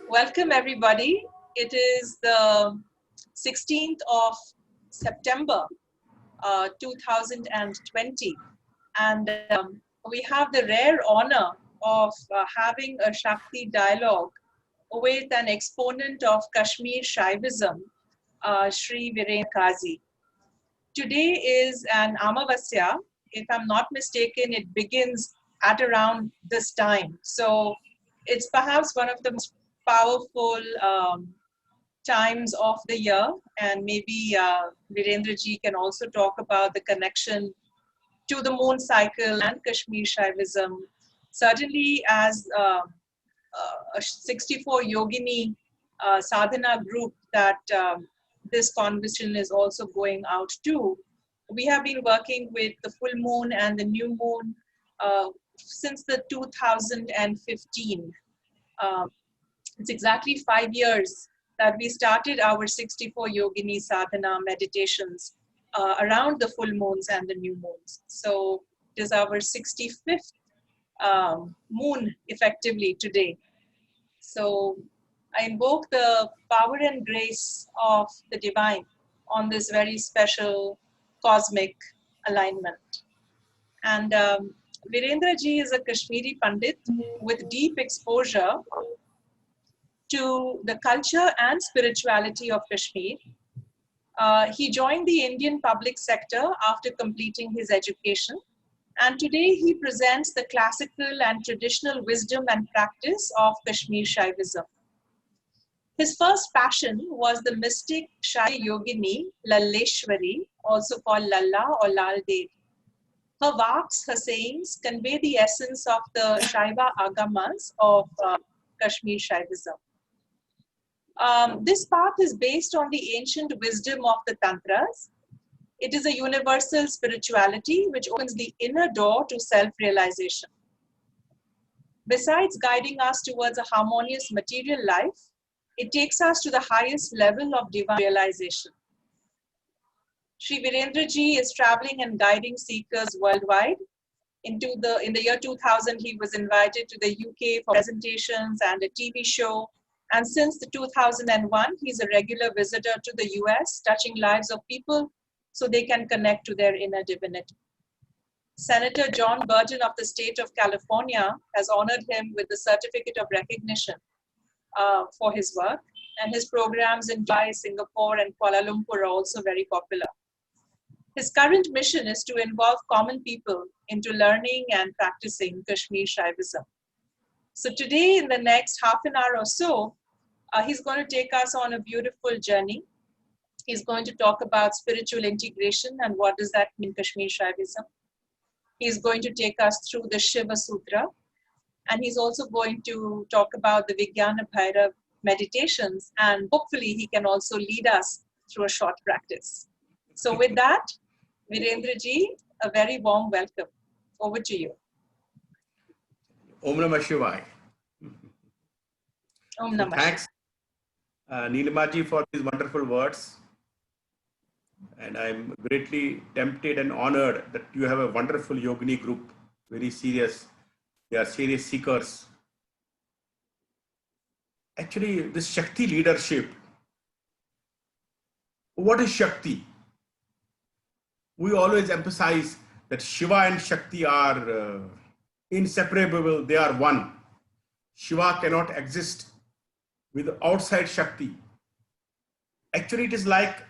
Welcome everybody. It is the 16th of September 2020 and we have the rare honor of having a Shakti dialogue with an exponent of Kashmir Shaivism, Shri Virendra Qazi. Today is an Amavasya. If I'm not mistaken, it begins at around this time. So it's perhaps one of the most powerful times of the year, and maybe Virendra ji can also talk about the connection to the moon cycle and Kashmir Shaivism. Certainly as a 64 yogini sadhana group that this conversation is also going out to. We have been working with the full moon and the new moon since the 2015. It's exactly 5 years that we started our 64 yogini sadhana meditations around the full moons and the new moons. So it is our 65th moon effectively today. So I invoke the power and grace of the divine on this very special cosmic alignment. And Virendra ji is a Kashmiri Pandit with deep exposure to the culture and spirituality of Kashmir. He joined the Indian public sector after completing his education, and today he presents the classical and traditional wisdom and practice of Kashmir Shaivism. His first passion was the mystic Shaiva yogini Lalleshwari, also called Lalla or Lal Dev. Her vaks, her sayings, convey the essence of the Shaiva agamas of Kashmir Shaivism. This path is based on the ancient wisdom of the Tantras. It is a universal spirituality which opens the inner door to self-realization. Besides guiding us towards a harmonious material life, it takes us to the highest level of divine realization. Shri Virendra ji is traveling and guiding seekers worldwide. In the year 2000, he was invited to the UK for presentations and a TV show. And since the 2001, he's a regular visitor to the US, touching lives of people so they can connect to their inner divinity. Senator John Burton of the state of California has honored him with the certificate of recognition for his work. And his programs in Dubai, Singapore, and Kuala Lumpur are also very popular. His current mission is to involve common people into learning and practicing Kashmir Shaivism. So today, in the next half an hour or so, he's going to take us on a beautiful journey. He's going to talk about spiritual integration and what does that mean, Kashmir Shaivism. He's going to take us through the Shiva Sutra. And he's also going to talk about the Vijnana Bhairav meditations. And hopefully he can also lead us through a short practice. So with that, Virendra ji, a very warm welcome. Over to you. Om Namah Shivaya. Om Namah. Thanks, Neelima ji, for these wonderful words. And I'm greatly tempted and honored that you have a wonderful yogini group, very serious. They are serious seekers. Actually, this Shakti leadership. What is Shakti? We always emphasize that Shiva and Shakti are inseparable, they are one. Shiva cannot exist with outside Shakti. Actually, it is like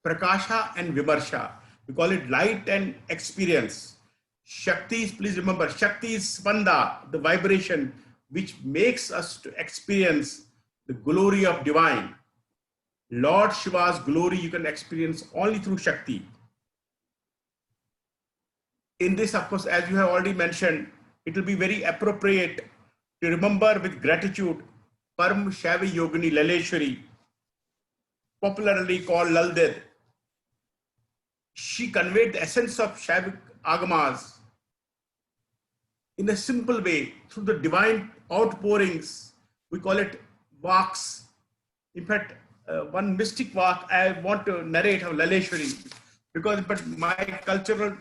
Prakasha and Vimarsha. We call it light and experience. Shakti is, please remember, Shakti is Spanda, the vibration which makes us to experience the glory of divine. Lord Shiva's glory you can experience only through Shakti. In this, of course, as you have already mentioned, it will be very appropriate to remember with gratitude Param Shaiva Yogini Laleshwari, popularly called Lalded. She conveyed the essence of Shaiva Agamas in a simple way through the divine outpourings. We call it vaks. In fact, one mystic vak I want to narrate of Laleshwari, but my cultural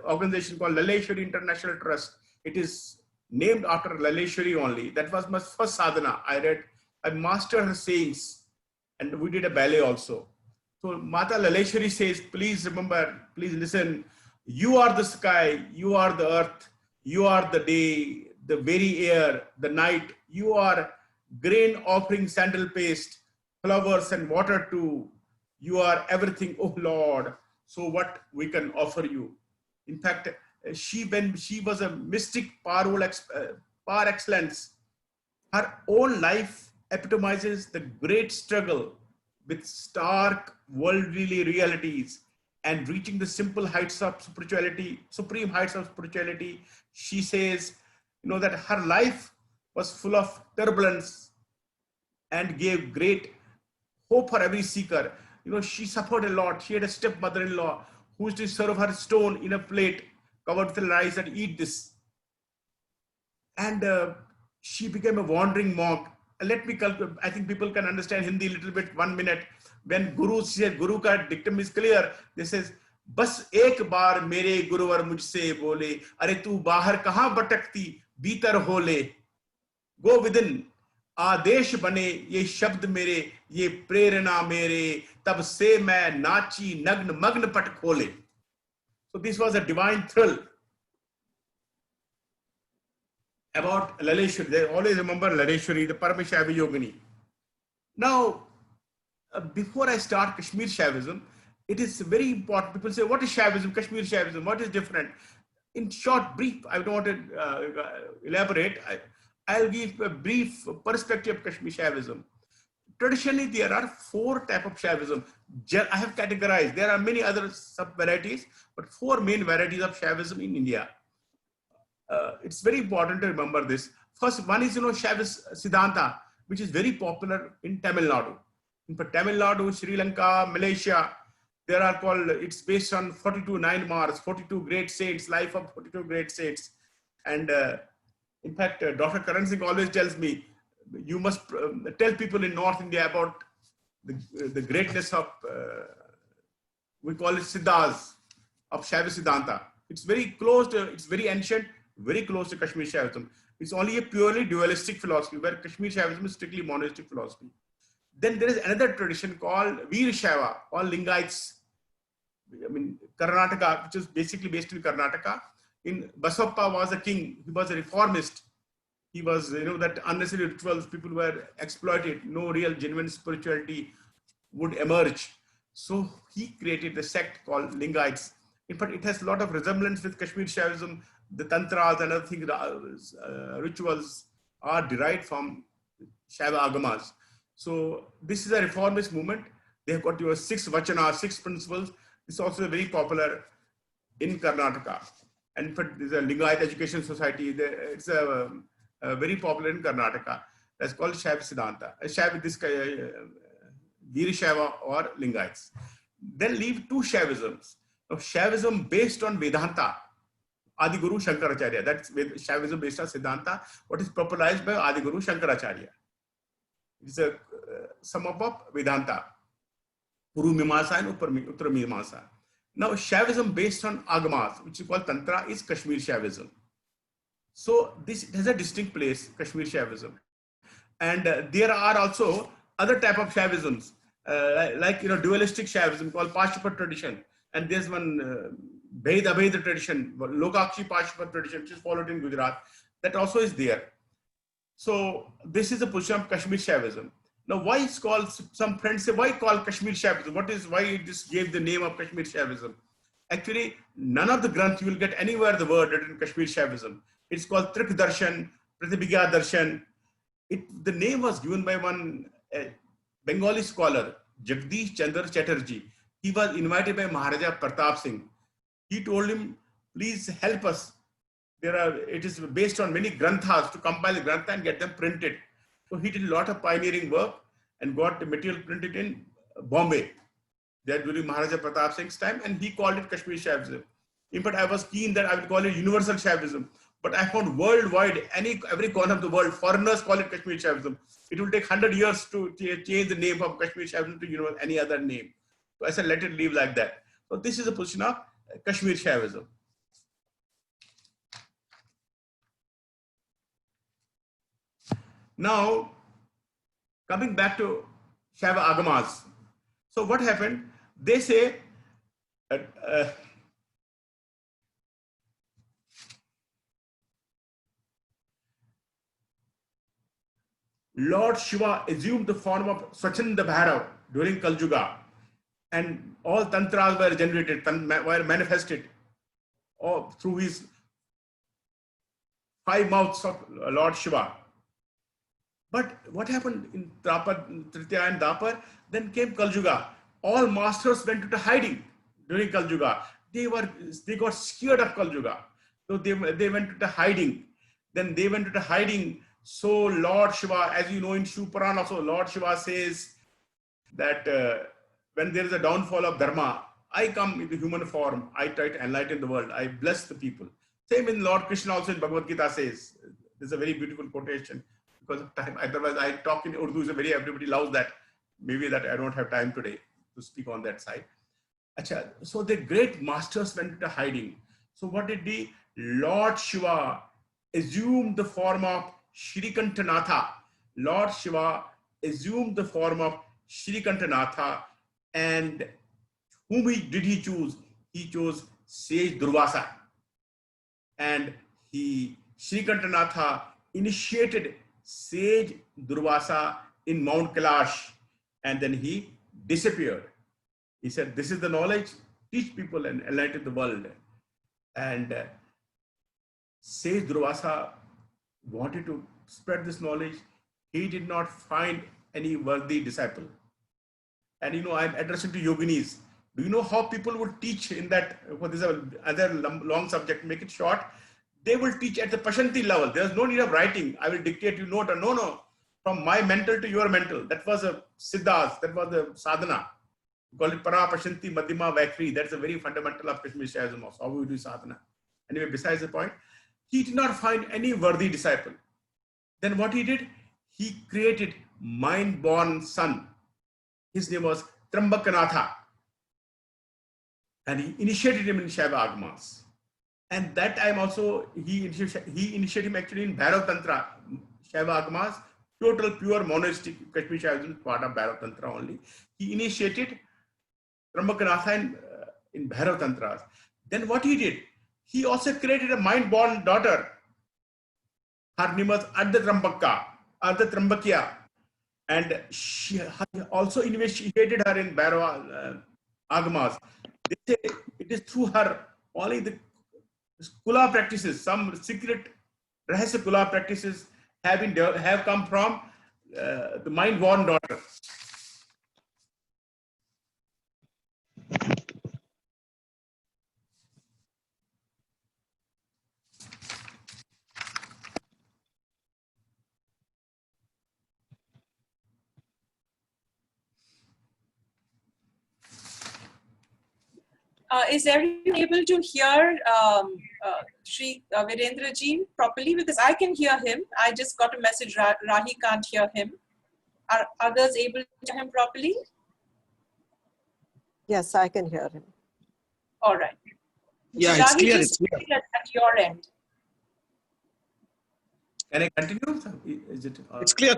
organization called Laleshwari International Trust, it is named after Laleshwari only. That was my first sadhana. I read I mastered her sayings, and we did a ballet also. So Mata Laleshwari says, please remember, please listen. You are the sky, you are the earth, you are the day, the very air, the night. You are grain offering sandal paste, flowers and water too. You are everything, oh Lord. So what we can offer you? In fact, when she was a mystic par excellence, her own life epitomizes the great struggle with stark worldly realities and reaching the simple heights of spirituality, supreme heights of spirituality. She says, that her life was full of turbulence and gave great hope for every seeker. She suffered a lot. She had a stepmother-in-law who used to serve her stone in a plate covered with rice and eat this. And she became a wandering monk. Let me calculate. I think people can understand Hindi a little bit. 1 minute. When Guru said, Guru ka dictum is clear. This says, बस एक बार मेरे गुरुवर मुझसे बोले, अरे तू बाहर कहाँ भटकती, भीतर हो ले. Go within. आदेश बने ये शब्द मेरे, ये प्रेरणा मेरे, तब से मैं नाची नग्न मग्न पट खोले. So this was a divine thrill. About Laleshwari, they always remember Laleshwari, the Parameshaiva Yogini. Now, before I start Kashmir Shaivism, it is very important. People say, what is Shaivism, Kashmir Shaivism, what is different? In short, brief, I don't want to elaborate. I'll give a brief perspective of Kashmir Shaivism. Traditionally, there are 4 types of Shaivism. I have categorized. There are many other sub-varieties, but 4 main varieties of Shaivism in India. It's very important to remember this. First, one is, Shaivis Siddhanta, which is very popular in Tamil Nadu. In Tamil Nadu, Sri Lanka, Malaysia, there are called, it's based on 42 9 Mars, 42 great saints, life of 42 great saints. And in fact, Dr. Karan Singh always tells me, you must tell people in North India about the greatness of, we call it Siddhas, of Shaiva Siddhanta. It's very close to, it's very ancient, very close to Kashmir Shaivism. It's only a purely dualistic philosophy, where Kashmir Shaivism is strictly monistic philosophy. Then there is another tradition called Veer Shaiva, or Lingaites. I mean, Karnataka, which is basically based in Karnataka. In Basappa was a king, he was a reformist. He was, that unnecessary rituals, people were exploited, no real genuine spirituality would emerge. So he created a sect called Lingaites. In fact, it has a lot of resemblance with Kashmir Shaivism. The tantras and other things, rituals are derived from Shaiva agamas. So this is a reformist movement. They have got your 6 vachanas, 6 principles. It's also very popular in Karnataka. And in fact, there's a Lingayat Education Society. It's very popular in Karnataka. That's called Shaiva Siddhanta. Veer Shaiva or Lingaites. Then leave 2 Shaivisms. Now, Shaivism based on Vedanta. Adi Guru Shankaracharya. That's Shaivism based on Siddhanta. What is popularized by Adi Guru Shankaracharya. It's a sum up of Vedanta. Puru Mimasa and Uttara Mimasa. Now, Shaivism based on Agamas, which is called Tantra, is Kashmir Shaivism. So this has a distinct place, Kashmir Shaivism. And there are also other type of Shaivisms, like dualistic Shaivism called Pashupar tradition. And there's one Bhed-Abhed tradition, Lokakshi Pashupar tradition, which is followed in Gujarat. That also is there. So this is the position of Kashmir Shaivism. Now, why it's called, some friends say, why call Kashmir Shaivism? Why it just gave the name of Kashmir Shaivism? Actually, none of the Granth you will get anywhere the word written Kashmir Shaivism. It's called Trik Darshan, Pratibhigya Darshan. The name was given by one Bengali scholar, Jagdish Chandra Chatterjee. He was invited by Maharaja Pratap Singh. He told him, please help us. It is based on many granthas, to compile the grantha and get them printed. So he did a lot of pioneering work and got the material printed in Bombay, there during Maharaja Pratap Singh's time, and he called it Kashmir Shaivism. In fact, I was keen that I would call it Universal Shaivism, but I found worldwide, every corner of the world, foreigners call it Kashmir Shaivism. It will take 100 years to change the name of Kashmir Shaivism to any other name. So I said, let it leave like that. So this is the position of Kashmir Shaivism. Now, coming back to Shaiva Agamas. So what happened? They say Lord Shiva assumed the form of Swachanda Bhairav during Kal Yuga, and all tantras were generated, were manifested through his 5 mouths of Lord Shiva. But what happened in Tritiya and Dapar? Then came Kal Yuga. All masters went into hiding during Kal Yuga. They got scared of Kal Yuga, so they went into hiding. Then they went into hiding. So Lord Shiva, as you know in Shiv Puran also, Lord Shiva says that when there is a downfall of dharma, I come in the human form. I try to enlighten the world. I bless the people. Same in Lord Krishna also in Bhagavad Gita says. This is a very beautiful quotation. Because of time, otherwise I talk in Urdu, everybody loves that. Maybe that I don't have time today to speak on that side. Achha, so the great masters went into hiding. So what did the Lord Shiva assumed the form of Shri Kantanatha? Lord Shiva assumed the form of Shri Kantanatha, and whom did he choose? He chose Sage Durvasa, and Shri Kantanatha initiated Sage Durvasa in Mount Kailash, and then he disappeared. He said, this is the knowledge, teach people and enlighten the world. And Sage Durvasa wanted to spread this knowledge. He did not find any worthy disciple. And you know, I'm addressing to yoginis. Do you know how people would teach in that? Well, this is another long subject, make it short. They will teach at the Pashanti level. There's no need of writing. I will dictate you note. No. From my mental to your mental. That was a siddhas. That was the sadhana. We call it Para, Pashanti, Madhyama, Vaikri. That's a very fundamental of Kashmir Shaivism. How we do sadhana. Anyway, besides the point, he did not find any worthy disciple. Then what he did? He created mind-born son. His name was Trambakanath. And he initiated him in Shaiva Agamas. And that time also, he initiated him actually in Bhairav Tantra, Shaiva Agamas, total pure monistic Kashmir Shaivism, part of Bhairav Tantra only. He initiated Trambakanath in Bhairav Tantras. Then what he did? He also created a mind-born daughter. Her name was Adda Trambakya. And he also initiated her in Bhairav Agamas. They say it is through her only the Kula practices, some secret Rahasya Kula practices have come from the mind-born daughter. Is everyone able to hear Shri Virendra ji properly? Because I can hear him. I just got a message, Rahi can't hear him. Are others able to hear him properly? Yes, I can hear him. All right. Yeah, so it's Rahi, clear. just It's clear. at your end. Can I continue? Is it? It's clear.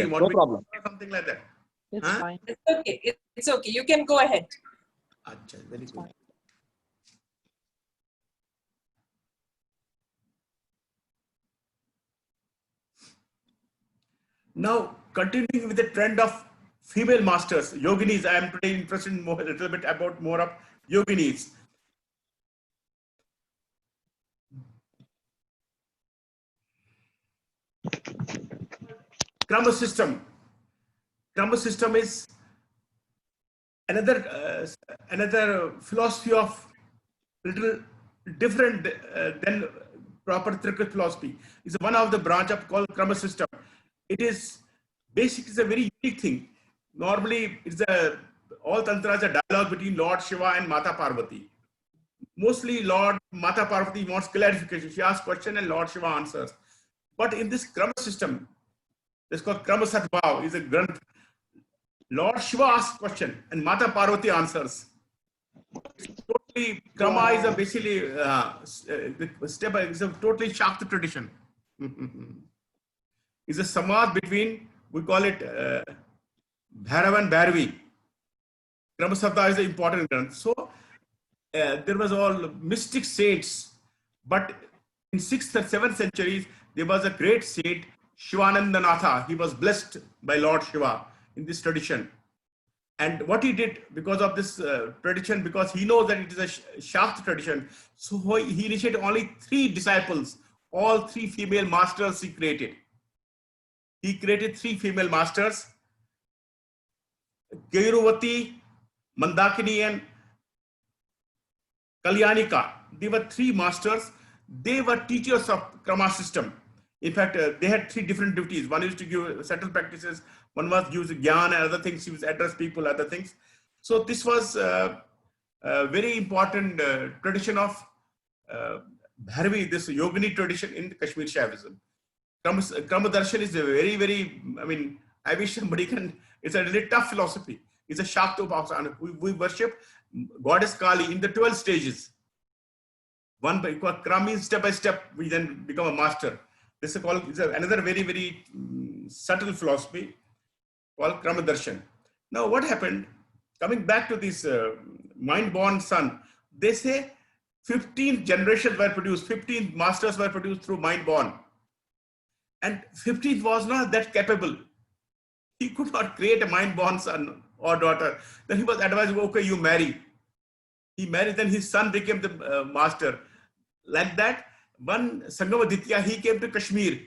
No problem. Something like that. It's fine. It's okay. It's okay. You can go ahead. Achha, very good. Now, continuing with the trend of female masters, yoginis, I am today interested in a little bit about more of yoginis. Krama system. Krama system is another philosophy of little different than proper Trikrit philosophy. It's one of the branch of called Krama system. It is basically it's a very unique thing. Normally, all tantras are dialogue between Lord Shiva and Mata Parvati. Mostly, Mata Parvati wants clarification. She asks question and Lord Shiva answers. But in this Krama system, it's called Krama Satbhav, is a granth. Lord Shiva asks question and Mata Parvati answers. Totally, Krama is a basically it's a totally Shakti tradition. It's a samad between, we call it Bhairavan Bhairavi. Kramasabda is an important granth. So there was all mystic saints, but in 6th and 7th centuries, there was a great saint, Shivanandanatha. He was blessed by Lord Shiva in this tradition. And what he did because of this tradition, because he knows that it is a Shakti tradition, so he initiated only 3 disciples, all 3 female masters he created. He created 3 female masters, Gairuvati, Mandakini and Kalyanika. They were 3 masters. They were teachers of Krama system. In fact, they had 3 different duties. One is to give settled practices. One was use Gyan and other things. He was address people, other things. So this was a very important tradition of Bhairavi, this Yogini tradition in Kashmir Shaivism. Krama Darshan is a very, very, I mean, I wish somebody can, it's a really tough philosophy. It's a Shakti Upasana. We worship Goddess Kali in the 12 stages. One by Kram means step by step, we then become a master. This is called, it's another very, very subtle philosophy called Krama Darshan. Now, what happened? Coming back to this mind-born son, they say 15 generations were produced, 15 masters were produced through mind-born. And 15th was not that capable. He could not create a mind-born son or daughter. Then he was advised, okay, you marry. He married, then his son became the master. Like that, one Sangamaditya, he came to Kashmir.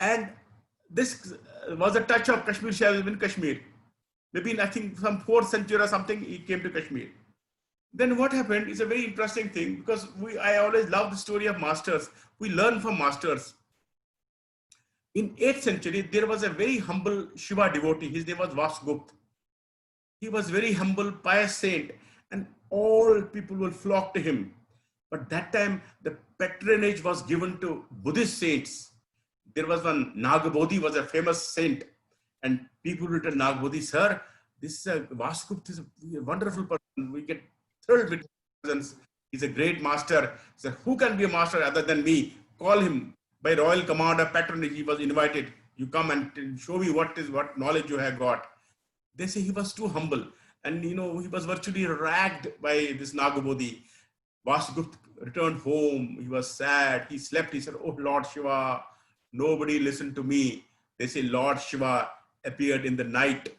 And this was a touch of Kashmir Shaivism in Kashmir. Maybe in, I think, some 4th century or something, he came to Kashmir. Then what happened is a very interesting thing, because I always love the story of masters. We learn from masters. In 8th century, there was a very humble Shiva devotee. His name was Vasugupta. He was very humble, pious saint, and all people will flock to him. But that time, the patronage was given to Buddhist saints. There was one, Nagabodhi was a famous saint. And people would tell Nagabodhi, sir, this Vasugupta is a wonderful person. We get thrilled with his presence. He's a great master. So who can be a master other than me? Call him. By royal command of patronage, he was invited. You come and show me what knowledge you have got. They say he was too humble. And he was virtually ragged by this Nagabodhi. Vasugupta returned home. He was sad. He slept. He said, oh, Lord Shiva, nobody listened to me. They say Lord Shiva appeared in the night.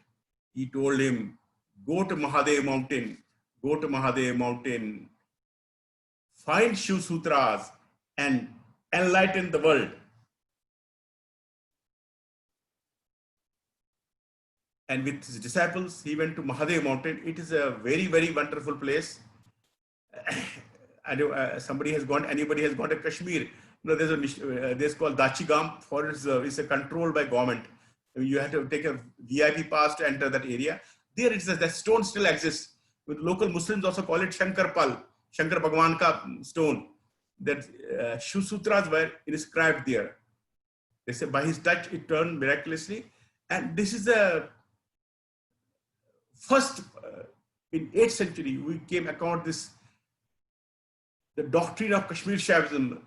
He told him, go to Mahadev mountain. Go to Mahadev mountain. Find Shiv Sutras and enlighten the world. And with his disciples, he went to Mahadev mountain. It is a very, very wonderful place. Anybody has gone to Kashmir. There's called Dachigam forest. It's controlled by government. You have to take a VIP pass to enter that area. There it is, that stone still exists. With local Muslims also call it Shankar Pal, Shankar Bhagwan ka stone. That Shiv Sutras were inscribed there. They say by his touch it turned miraculously. And this is the first, in 8th century, we came account this, the doctrine of Kashmir Shaivism,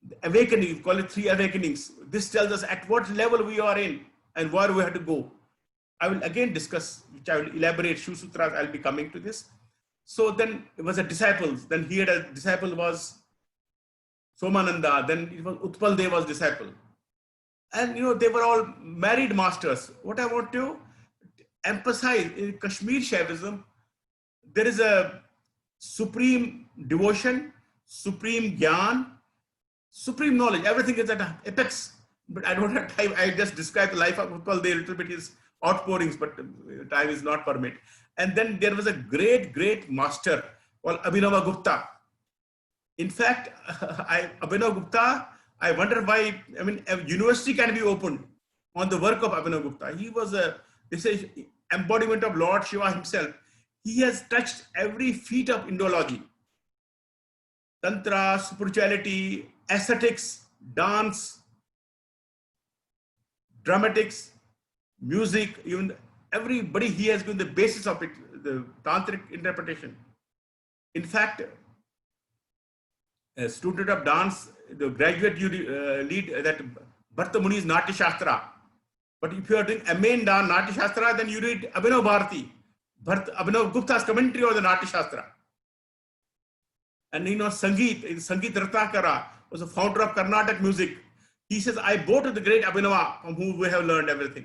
the awakening, we call it 3 awakenings. This tells us at what level we are in and where we have to go. I will again discuss, which I will elaborate, Shiv Sutras, I'll be coming to this. So then it was a disciple. Then he had a disciple was Somananda, then it was Utpal Deva's disciple. And they were all married masters. What I want to emphasize in Kashmir Shaivism, there is a supreme devotion, supreme gyan, supreme knowledge. Everything is at an apex. But I don't have time. I just described the life of Utpal Dev, a little bit his outpourings, but time is not permit. And then there was a great, great master called Abhinava Gupta. In fact, Abhinav Gupta, I wonder why, a university can be opened on the work of Abhinav Gupta. He was this is embodiment of Lord Shiva himself. He has touched every feat of Indology. Tantra, spirituality, aesthetics, dance, dramatics, music, even everybody, he has been the basis of it, the tantric interpretation. In fact, a student of dance, the graduate lead that Bharta Muni's Natya Shastra. But if you are doing Amen Dan Natya Shastra, then you read Abhinav Bharati, Abhinav Gupta's commentary on the Natya Shastra. And Sangeet Ratnakara was the founder of Carnatic music. He says, I bow to the great Abhinava from whom we have learned everything.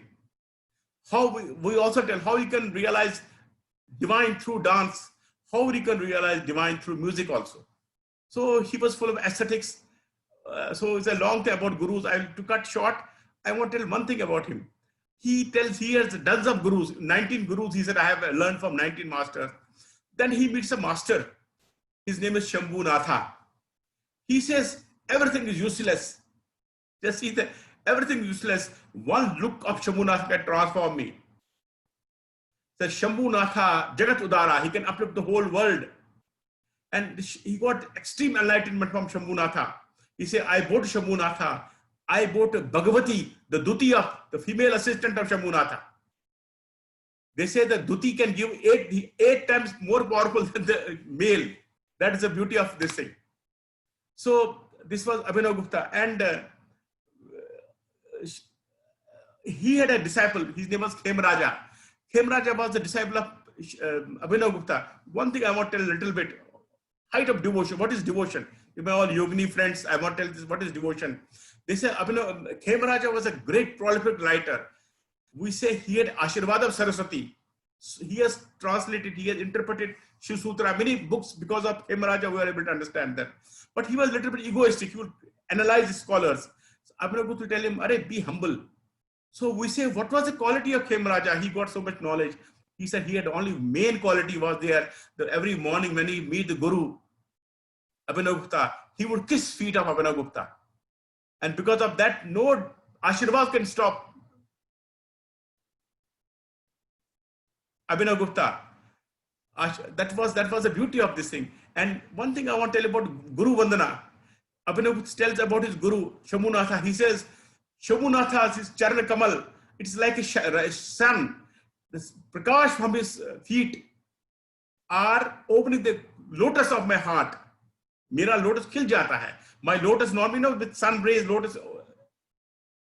How we also tell how you can realize divine through dance, how you can realize divine through music also. So he was full of aesthetics. So it's a long time about gurus. To cut short, I want to tell one thing about him. He tells he has dozens of gurus, 19 gurus. He said, I have learned from 19 masters. Then he meets a master. His name is Shambhu Natha. He says, everything is useless. Just see that everything is useless. One look of Shambhu Natha can transform me. Says Shambhu Natha, Jagat Udara, he can uplift the whole world. And he got extreme enlightenment from Shambhu Natha. He said, I bought Shambhu Natha. I bought Bhagavati, the Dutiya, the female assistant of Shambhu Natha. They say that Duti can give eight times more powerful than the male. That is the beauty of this thing. So this was Abhinav Gupta, and he had a disciple. His name was Khemraja. Khemraja was the disciple of Abhinav Gupta. One thing I want to tell a little bit. Height of devotion. What is devotion? You may all yogini friends, I want to tell this. What is devotion? They say Khemraja was a great prolific writer. We say he had Ashirvad of Saraswati. He has translated, he has interpreted Shiv Sutra, many books. Because of Khemraja, we are able to understand them. But he was a little bit egoistic. He would analyze the scholars. So Abhinav Gupta would tell him, Arey, be humble. So we say, what was the quality of Khemraja? He got so much knowledge. He said he had only main quality was there, that every morning when he meet the Guru, Abhinav Gupta, he would kiss feet of Abhinav Gupta. And because of that, no Ashirvad can stop Abhinav Gupta. That was the beauty of this thing. And one thing I want to tell you about Guru Vandana. Abhinav Gupta tells about his Guru, Shambhu Natha. He says, Shambhu Natha, his Charana Kamal, it's like a sun. The prakash from his feet are opening the lotus of my heart. Mera lotus khil jata hai. My lotus normally, with sun rays, lotus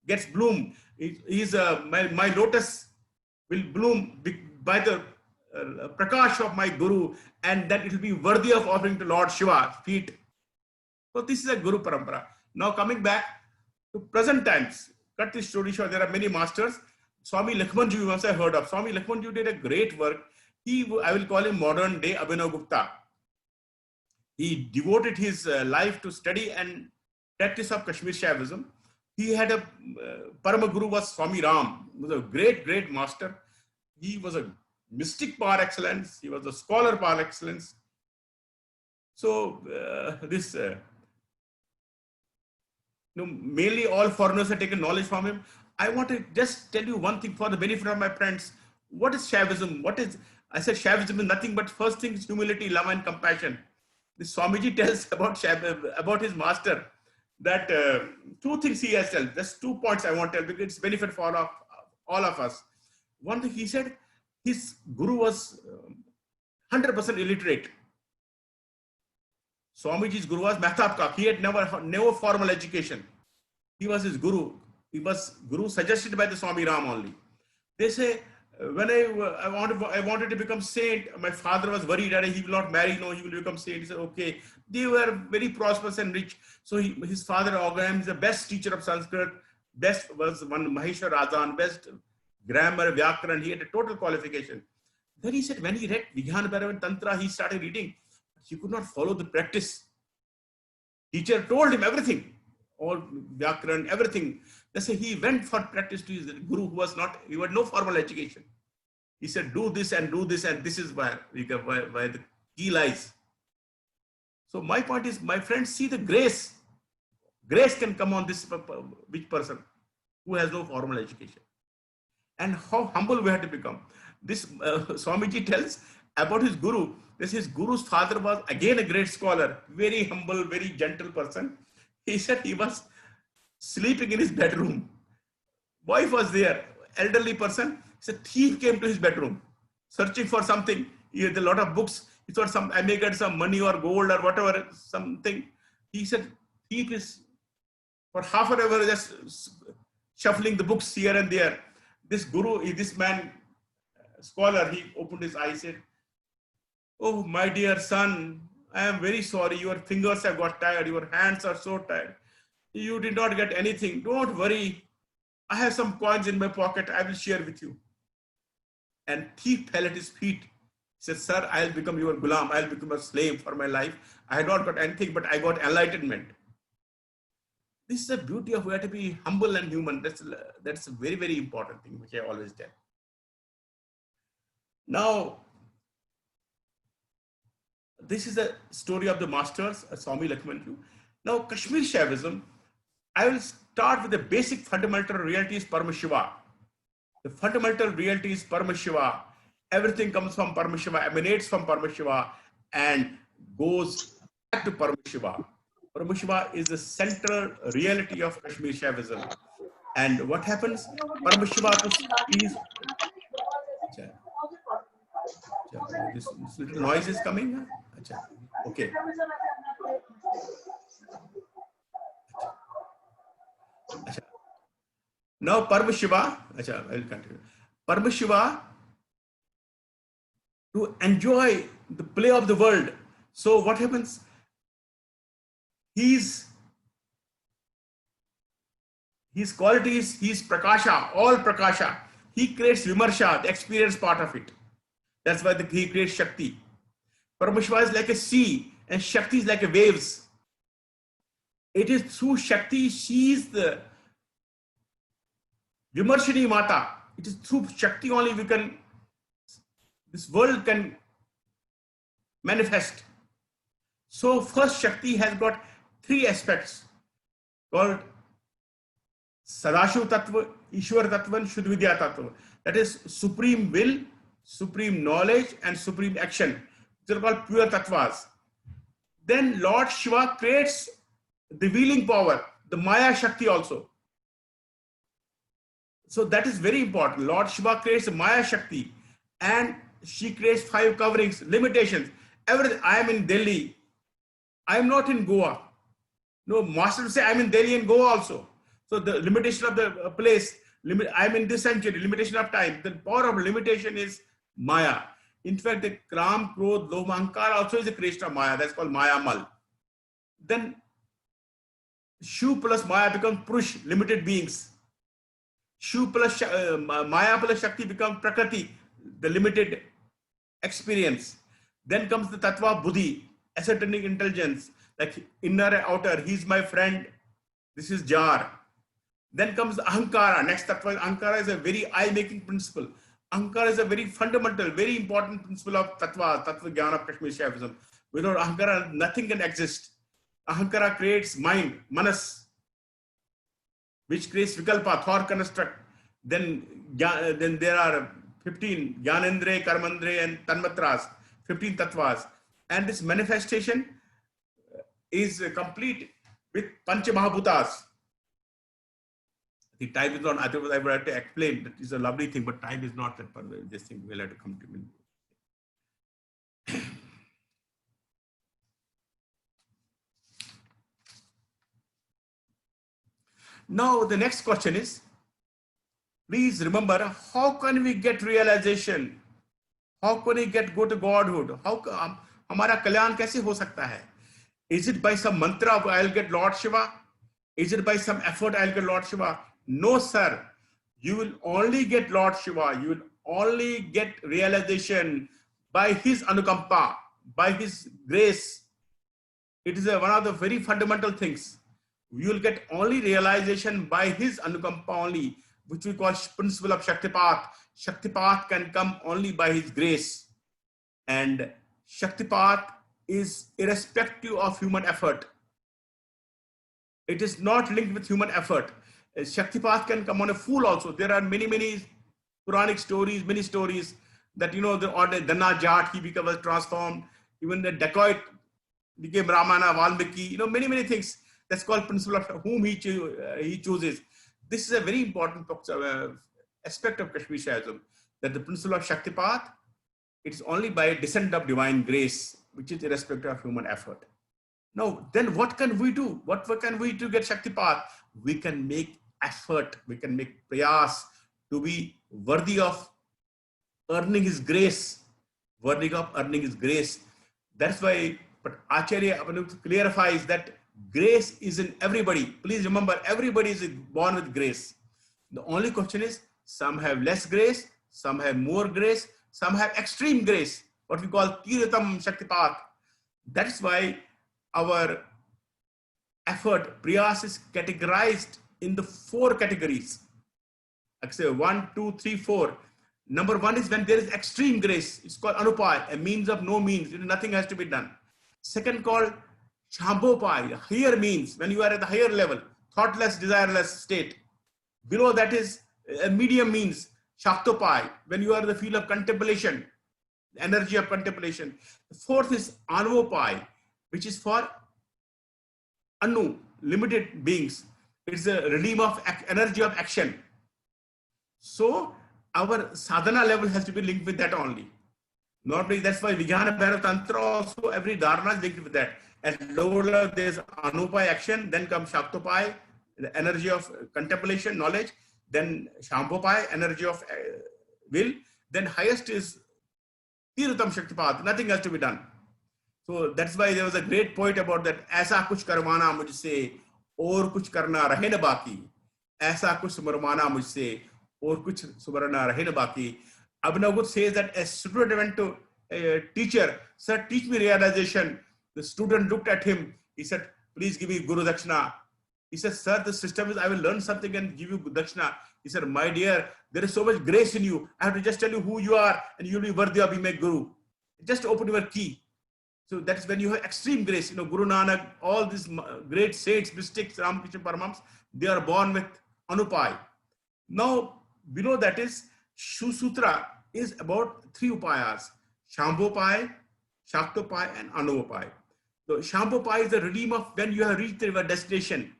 gets bloom. My lotus will bloom by the prakash of my Guru, and that it will be worthy of offering to Lord Shiva's feet. So this is a Guru Parampara. Now coming back to present times, cut this story short, there are many masters. Swami Lakshmanji, you must have heard of. Swami Lakshmanji did a great work. I will call him modern day Abhinav Gupta. He devoted his life to study and practice of Kashmir Shaivism. He had a Parama Guru was Swami Ram, he was a great master. He was a mystic par excellence. He was a scholar par excellence. So mainly all foreigners have taken knowledge from him. I want to just tell you one thing for the benefit of my friends. What is Shaivism? I said Shaivism is nothing but first thing is humility, love and compassion. This Swamiji tells about his master that two things he has told. Just 2 points I want to tell because it's benefit for all of us. One thing he said, his Guru was 100% illiterate. Swamiji's Guru was Mehtab Ka. He had never formal education. He was his Guru. He was Guru suggested by the Swami Ram only. They say, when I wanted to become saint, my father was worried that he will not marry, no, he will become saint. He said, okay. They were very prosperous and rich. So his father organized the best teacher of Sanskrit. Best was one Maheshwar Razan, best grammar, Vyakaran. He had a total qualification. Then he said, when he read Vijnana Bhairavan Tantra, he started reading. He could not follow the practice. Teacher told him everything. All Vyakaran, everything. They say he went for practice to his Guru who he had no formal education. He said, do this, and this is where the key lies. So my point is, my friends, see the grace. Grace can come on this which person who has no formal education. And how humble we have to become. This Swamiji tells about his Guru. His Guru's father was again a great scholar, very humble, very gentle person. He said he was sleeping in his bedroom. Wife was there, elderly person. He said thief came to his bedroom, searching for something. He had a lot of books. He thought I may get some money or gold or whatever, something. He said thief is for half an hour just shuffling the books here and there. this guru, this man, scholar, he opened his eyes, said, "Oh, my dear son, I am very sorry. Your fingers have got tired. Your hands are so tired. You did not get anything. Don't worry. I have some coins in my pocket. I will share with you." And thief fell at his feet. He said, "Sir, I'll become your gulam. I'll become a slave for my life. I had not got anything, but I got enlightenment." This is the beauty of we have to be humble and human. That's a very, very important thing, which I always tell. Now, this is a story of the masters, Swami Lakshman. Now, Kashmir Shaivism, I will start with the basic fundamental reality is Paramashiva. The fundamental reality is Paramashiva. Everything comes from Paramashiva, emanates from Paramashiva, and goes back to Paramashiva. Paramashiva is the central reality of Kashmir Shaivism. And what happens? Paramashiva is... This little noise is coming. Okay. Now Paramashiva, I will continue. Paramashiva, to enjoy the play of the world. So what happens? His qualities, he is Prakasha, all Prakasha. He creates Vimarsha, the experience part of it. That's why he creates Shakti. Paramashiva is like a sea and Shakti is like a waves. It is through Shakti, she is the Vimarshini Mata. It is through Shakti only this world can manifest. So first Shakti has got three aspects called Sadashiv Tattva, Ishwar Tattva, and Shuddha Vidya Tattva. That is supreme will, supreme knowledge, and supreme action. These are called pure tattvas. Then Lord Shiva creates the wheeling power, the Maya Shakti also. So that is very important. Lord Shiva creates the Maya Shakti and she creates 5 coverings, limitations. Everything. I am in Delhi. I am not in Goa. No, master will say I am in Delhi and Goa also. So the limitation of the place, I am in this century, limitation of time. The power of limitation is Maya. In fact, the Kram, Krodh, Lobha, Ahankara also is a creation of Maya. That's called Maya Mal. Then Shu plus Maya becomes Purush, limited beings. Shu plus Maya plus Shakti becomes Prakriti, the limited experience. Then comes the Tattva Buddhi, ascertaining intelligence, like inner and outer. He's my friend. This is Jar. Then comes the Ahankara. Next Tattva, Ahankara is a very eye-making principle. Ahankara is a very fundamental, very important principle of Tattva Jnana of Kashmir Shaivism. Without Ahankara, nothing can exist. Ahankara creates mind, Manas, which creates Vikalpa, thought construct. Then there are 15 Jnanendra, Karmandra, and Tanmatras, 15 Tattvas. And this manifestation is complete with Pancha Mahabhutas. The time is not, otherwise I would have to explain. That is a lovely thing, but time is not that part. This thing will have to come to me. Now, the next question is, please remember, how can we get realization? How can we go to Godhood? How hamara kalyan kaise ho sakta hai? Is it by some mantra of I'll get Lord Shiva? Is it by some effort I'll get Lord Shiva? No, sir. You will only get Lord Shiva. You will only get realization by his anukampa, by his grace. It is one of the very fundamental things. You will get only realization by his anukampa only, which we call principle of Shaktipat. Shaktipat can come only by his grace. And Shaktipat is irrespective of human effort. It is not linked with human effort. Shaktipat can come on a fool also. There are many Puranic stories, many stories that, you know, the Dhanna Jat, he was transformed. Even the dacoit became Ramana, Valmiki, you know, many things. That's called principle of whom he chooses. This is a very important aspect of Kashmir Shaivism, that the principle of Shaktipat, it's only by a descent of divine grace, which is irrespective of human effort. Now, then what can we do? What can we do to get Shaktipat? We can make effort, we can make prayas to be worthy of earning his grace, worthy of earning his grace. That's why, but Acharya clarifies that grace is in everybody. Please remember, everybody is born with grace. The only question is, some have less grace, some have more grace, some have extreme grace, what we call Tiratam Shaktipat. That's why our effort, prayas, is categorized in the 4 categories. I say 1, 2, 3, 4. Number 1 is when there is extreme grace. It's called Anupai, a means of no means. Nothing has to be done. Second called Shambhopai, higher means, when you are at the higher level, thoughtless, desireless state. Below that is a medium means, Shaktopai, when you are in the field of contemplation, the energy of contemplation. The 4th is Anupai, which is for Anu, limited beings. It's a realm of energy of action. So our sadhana level has to be linked with that only. Normally, that's why Vijnana Bhairav Tantra also, every dharana is linked with that. At lower level, there's Anupai action, then comes Shaktopai, the energy of contemplation, knowledge, then Shambhopai, energy of will, then highest is Tiratam Shaktipat, nothing has to be done. So that's why there was a great point about that, Aisa kuch karwana mujhse, aur kuch karna rahe na baki, Aisa kuch sumarmana mujhse, aur kuch sumarna rahe na baki. Abhinavgut says that a student went to a teacher, sir, teach me realization. The student looked at him, he said, please give me Guru Dakshina. He said, sir, the system is I will learn something and give you Dakshina. He said, my dear, there is so much grace in you. I have to just tell you who you are and you will be worthy of being a Guru. Just open your key. So that's when you have extreme grace. You know, Guru Nanak, all these great saints, mystics, Ramakrishna Paramahams, they are born with Anupai. Now, below that is Sutra is about 3 upayas, Shambhopai, Shaktopai and Anupai. So Shambhopai is the realm of when you have reached your destination,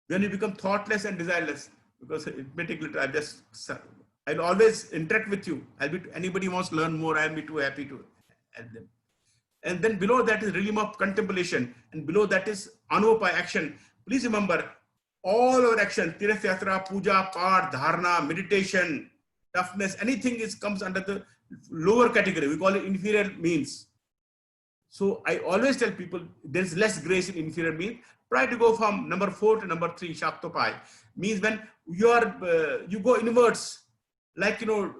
when you become thoughtless and desireless. Because it may take little, I'll always interact with you. Anybody wants to learn more, I'll be too happy to help them. And then below that is realm of contemplation, and below that is Anupai action. Please remember, all our action, Tirth Yatra, Puja, Part, Dharana, meditation, toughness, anything comes under the lower category. We call it inferior means. So I always tell people there's less grace in inferior means. Try to go from number 4 to number 3, Shaktopai. Means when you go inwards, like, you know,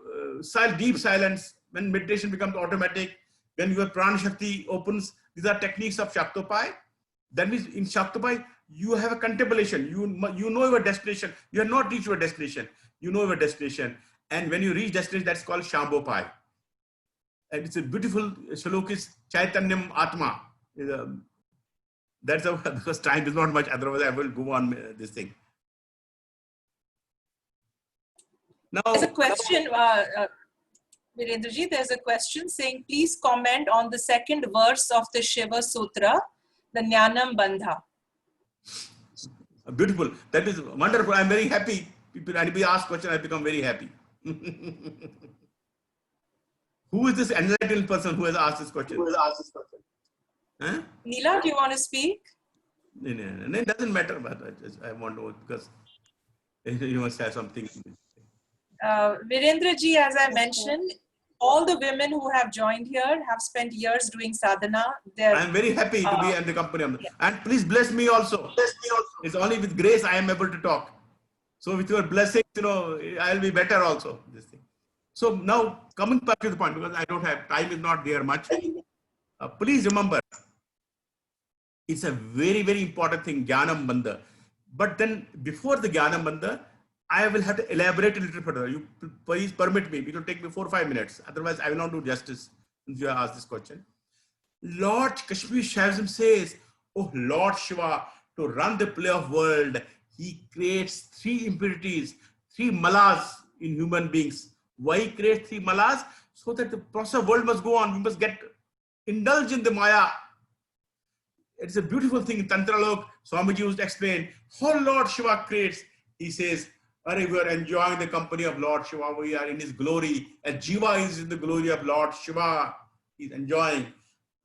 deep silence, when meditation becomes automatic, when your Prana Shakti opens, these are techniques of Shaktopai. That means in Shaktopai, you have a contemplation. You know your destination. You have not reached your destination. You know your destination. And when you reach destination, that's called Shambhopai. And it's a beautiful shlok is Chaitanyam Atma. That's because time is not much. Otherwise, I will go on this thing. Now, there's a question, Virendraji, there's a question saying, please comment on the 2nd verse of the Shiva Sutra, the Jnanam Bandha. Beautiful. That is wonderful. I'm very happy. Anybody ask question, I become very happy. Who is this enlightened person who has asked this question? Huh? Neela, do you want to speak? No, it doesn't matter, but I want to know because you must have something. Virendra ji, as I mentioned, all the women who have joined here have spent years doing sadhana. I'm very happy to be in the company of them. And please bless me also. It's only with grace I am able to talk. So with your blessing, you know, I'll be better also. This thing. So now coming back to the point, because I don't have time, is not there much. Please remember, it's a very, very important thing, Jnanam Bandha. But then before the Jnanam Bandha, I will have to elaborate a little further. You please permit me. It will take me 4 or 5 minutes. Otherwise, I will not do justice since you have asked this question. Lord Kashmir Shaivism says, oh Lord Shiva, to run the play of world, he creates 3 impurities, 3 malas in human beings. Why he creates 3 malas? So that the process of world must go on. We must indulge in the Maya. It's a beautiful thing in Tantra Lok. Swamiji used to explain, how Lord Shiva creates. He says, we are enjoying the company of Lord Shiva. We are in his glory. And Jiva is in the glory of Lord Shiva. He's enjoying.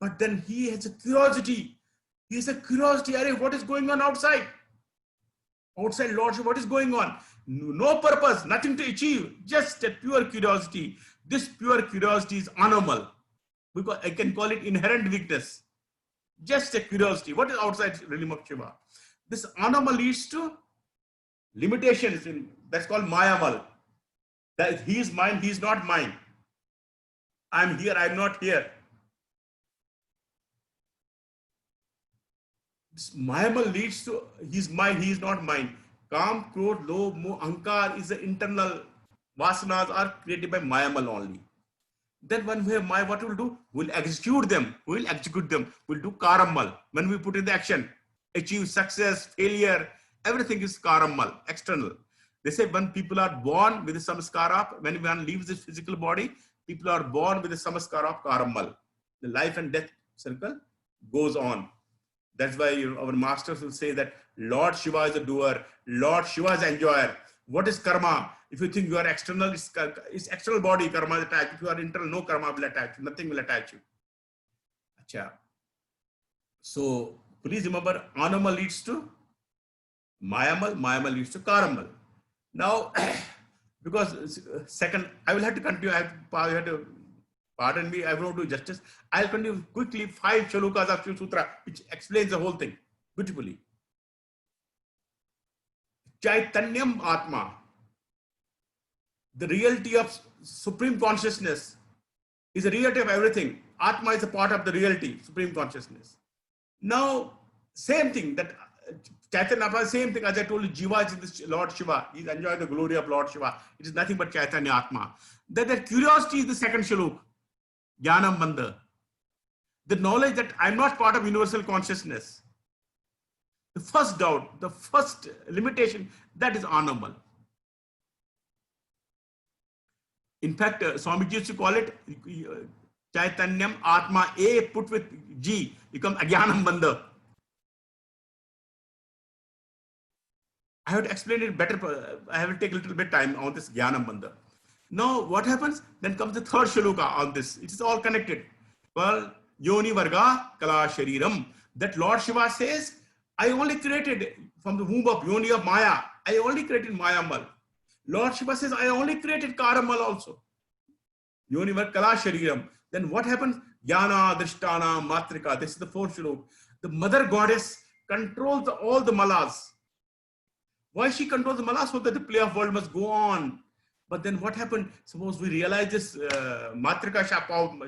But then he has a curiosity. He has a curiosity. What is going on outside? Outside Lord Shiva, what is going on? No purpose, nothing to achieve, just a pure curiosity. This pure curiosity is anomal, because I can call it inherent weakness. Just a curiosity. What is outside realm of Shiva? This anomal leads to limitations. That's called mayamal. That he is mine, he is not mine. I'm here, I'm not here. This mayamal leads to he's mine, he is not mine. Kam, Krodh, Lobh, Moh, Ahankar is the internal vasanas are created by mayamal only. Then when we have maya, what we'll do? We'll execute them. We'll do karamal. When we put in the action, achieve success, failure, everything is karamal, external. They say when people are born with the samskara, when one leaves this physical body, people are born with the samskara of karamal. The life and death circle goes on. That's why our masters will say that Lord Shiva is a doer, Lord Shiva is an enjoyer. What is karma? If you think you are external, it's external body, karma is attached. If you are internal, no karma will attach you, nothing will attach you. Achha. So please remember, anomal leads to mayamal, mayamal leads to karamal. Now, because second, I will have to continue, I have to pardon me, I won't do justice. I'll continue quickly 5 shlokas of Shiva Sutra, which explains the whole thing beautifully. Chaitanyam Atma, the reality of supreme consciousness, is a reality of everything. Atma is a part of the reality, supreme consciousness. Now, same thing, that Chaitanya, same thing as I told you, Jiva is in this Lord Shiva. He's enjoying the glory of Lord Shiva. It is nothing but Chaitanya Atma. That curiosity is the second shalok, Jnanam Bandha. The knowledge that I'm not part of universal consciousness. The first doubt, the first limitation, that is anomal. In fact, Swamiji used to call it Chaitanyam Atma, A put with G, become Ajnanam Bandha. I have to explain it better. I will take a little bit time on this Jnanam Bandha. Now, what happens? Then comes the third shloka on this. It is all connected. Well, Yoni Varga Kala Shariram. That Lord Shiva says, I only created from the womb of Yoni of Maya. I only created Mayamal. Lord Shiva says, I only created Karamal also. Yoni Varga Kala Shariram. Then what happens? Jnana, Drishtana, Matrika. This is the fourth shlok. The mother goddess controls all the malas. Why she controls the malas? So that the play of world must go on. But then what happened? Suppose we realize this Matrika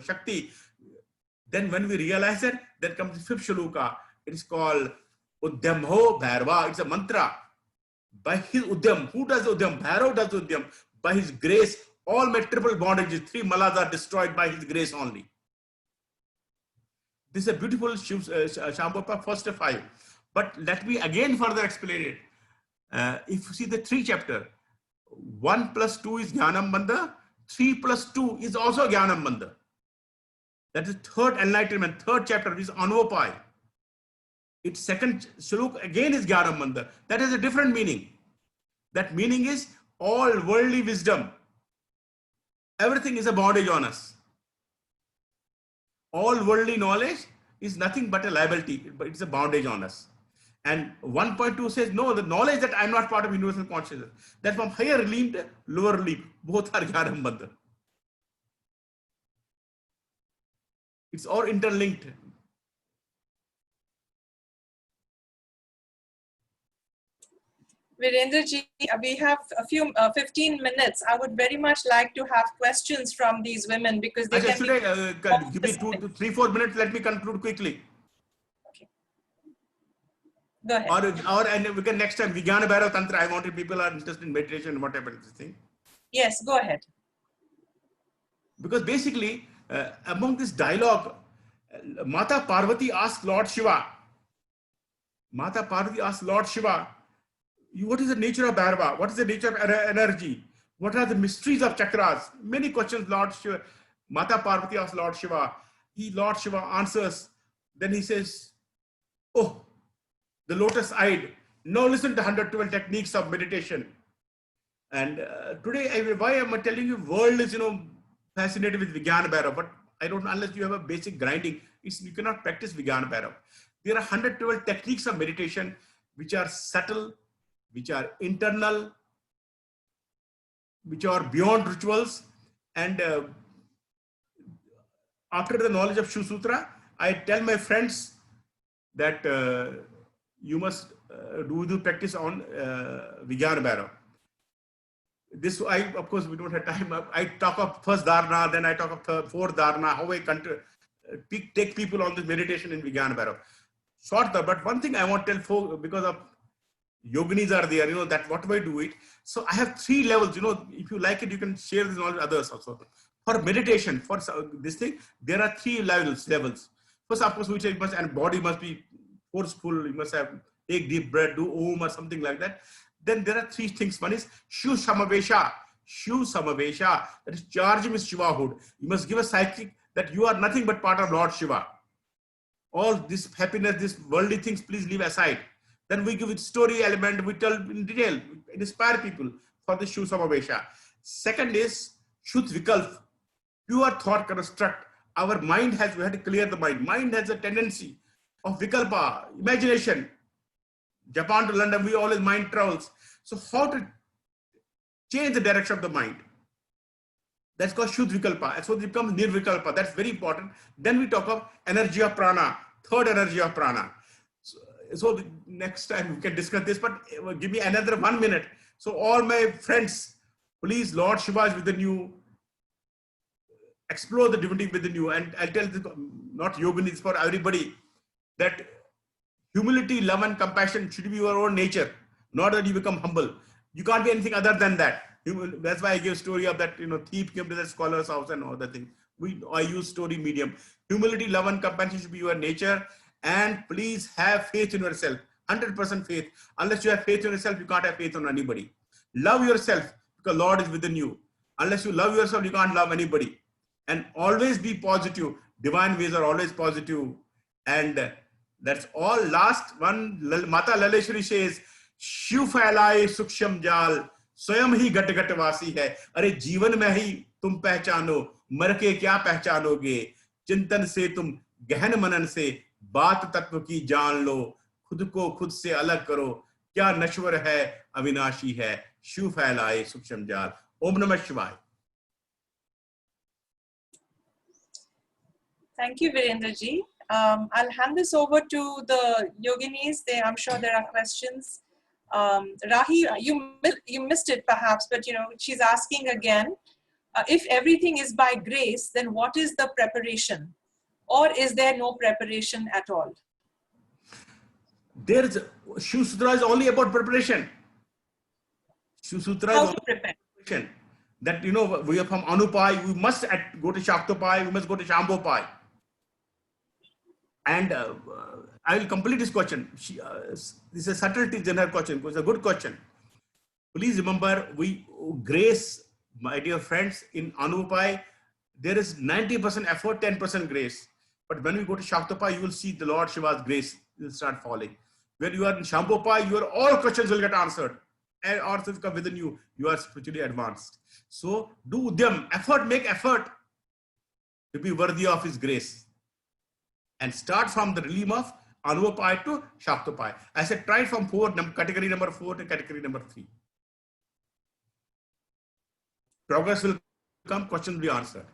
Shakti. Then when we realize it, then comes the fifth shloka. It is called Udyamho Bhairava. It's a mantra. By his Udyam. Who does Udyam? Bhairav does Udyam. By his grace, all my triple bondages, 3 malas are destroyed by his grace only. This is a beautiful Shambhava first 5. But let me again further explain it. If you see the 3 chapter, 1 plus 2 is Jnanam Bandha, 3 plus 2 is also Jnanam Bandha. That is third enlightenment, third chapter is Anupai. Its second shlok again is Jnanam Bandha. That has a different meaning. That meaning is all worldly wisdom. Everything is a bondage on us. All worldly knowledge is nothing but a liability, but it's a bondage on us. And 1.2 says, no, the knowledge that I'm not part of universal consciousness, that from higher realm to lower realm, both are Jnanam Bandha. It's all interlinked. Virendra ji, we have a few 15 minutes. I would very much like to have questions from these women because they can give me 2 to 3, 4 minutes. Let me conclude quickly. Okay. Go ahead. Or and we can next time Vijnana Bhairav Tantra. I wanted people are interested in meditation, whatever this thing. Yes, go ahead. Because basically, among this dialogue, Mata Parvati asked Lord Shiva. Mata Parvati asked Lord Shiva, what is the nature of Bhairava? What is the nature of energy? What are the mysteries of chakras? Many questions Lord Shiva. Mata Parvati asked Lord Shiva. Lord Shiva answers. Then he says, oh, the lotus-eyed. Now listen to 112 techniques of meditation. And today, why am I telling you, world is, fascinated with Vijnana Bhairav, but I don't know, unless you have a basic grinding, you cannot practice Vijnana Bhairav. There are 112 techniques of meditation, which are subtle, which are internal, which are beyond rituals. And after the knowledge of Shiv Sutra, I tell my friends that you must do practice on Vijnana Bhairav. This, of course, we don't have time. I talk of first dharana, then I talk of fourth dharana, how I take people on this meditation in Vijnana Bhairav. Short, but one thing I want to tell folks, because of yoginis are there, that whatever I do it. So I have 3 levels, if you like it, you can share this knowledge with others also. For meditation, for this thing, there are 3 levels. First, of course, which must, and body must be forceful. You must have take deep breath, do Om or something like that. Then there are 3 things. One is Shiv Samavesha. Shiv Samavesha, that is charging with Shivahood. You must give a psychic that you are nothing but part of Lord Shiva. All this happiness, this worldly things, please leave aside. Then we give it story element, we tell in detail, inspire people for the Shiv Samavesha. Second is Shuddh Vikalp, pure thought construct. Our mind we have to clear the mind. Mind has a tendency of Vikalpa, imagination. Japan to London, we always mind travels. So how to change the direction of the mind? That's called Shuddh Vikalpa. So it becomes Nirvikalpa. That's very important. Then we talk of energy of prana, third energy of prana. So next time we can discuss this, but give me another 1 minute. So all my friends, please, Lord Shiva is within you. Explore the divinity within you. And I'll tell this, not yoginis, for everybody, that humility, love and compassion should be your own nature, not that you become humble. You can't be anything other than that. That's why I gave a story of that, thief came to the scholar's house and all that thing. I use story medium. Humility, love and compassion should be your nature. And please have faith in yourself, 100% faith. Unless you have faith in yourself, you can't have faith on anybody. Love yourself because Lord is within you. Unless you love yourself, you can't love anybody. And always be positive. Divine ways are always positive. And that's all. Last one, Mata Laleshwari says, Shiv phailaaye suksham jal, स्वयं ही घट घटवासी है. अरे जीवन में ही तुम पहचानो, मर के क्या पहचानोगे. चिंतन से तुम गहन मनन से बात तत्व की जान लो. खुद को खुद से अलग करो. क्या नश्वर है, अविनाशी है. शिव फैलाए सूक्ष्म जाल. ओम नमः शिवाय. Thank you, Virendra ji. I'll hand this over to the yoginis. I'm sure there are questions. Rahi, you missed it perhaps, but she's asking again, if everything is by grace, then what is the preparation? Or is there no preparation at all? Shiv Sutra is only about preparation. Shiv Sutra is only about preparation. That, we are from Anupai, we must go to Shaktopai, we must go to Shambhopai. And I will complete this question. This is a subtlety in her question. It's a good question. Please remember, grace, my dear friends, in Anupai, there is 90% effort, 10% grace. But when we go to Shaktopai, you will see the Lord Shiva's grace will start falling. When you are in Shambhopai, all questions will get answered. And answers come within you. You are spiritually advanced. So do them, make effort to be worthy of His grace. And start from the realm of Anupai to Shaktopai. I said try from category number 4 to category number 3. Progress will come, questions will be answered.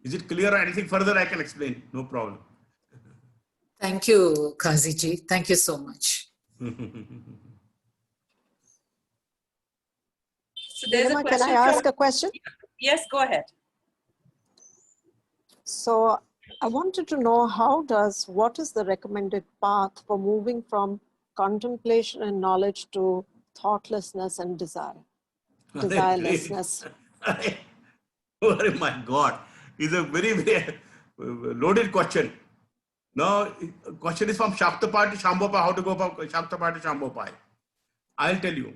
Is it clear or anything further I can explain? No problem. Thank you, Qazi ji. Thank you so much. So there's a question. Can I ask a question? Yes, go ahead. So I wanted to know what is the recommended path for moving from contemplation and knowledge to thoughtlessness and desirelessness? Oh my God. It's a very, very loaded question. Now, question is from Shaktopai to Shambhopai, how to go from Shaktopai to Shambhopai. I'll tell you.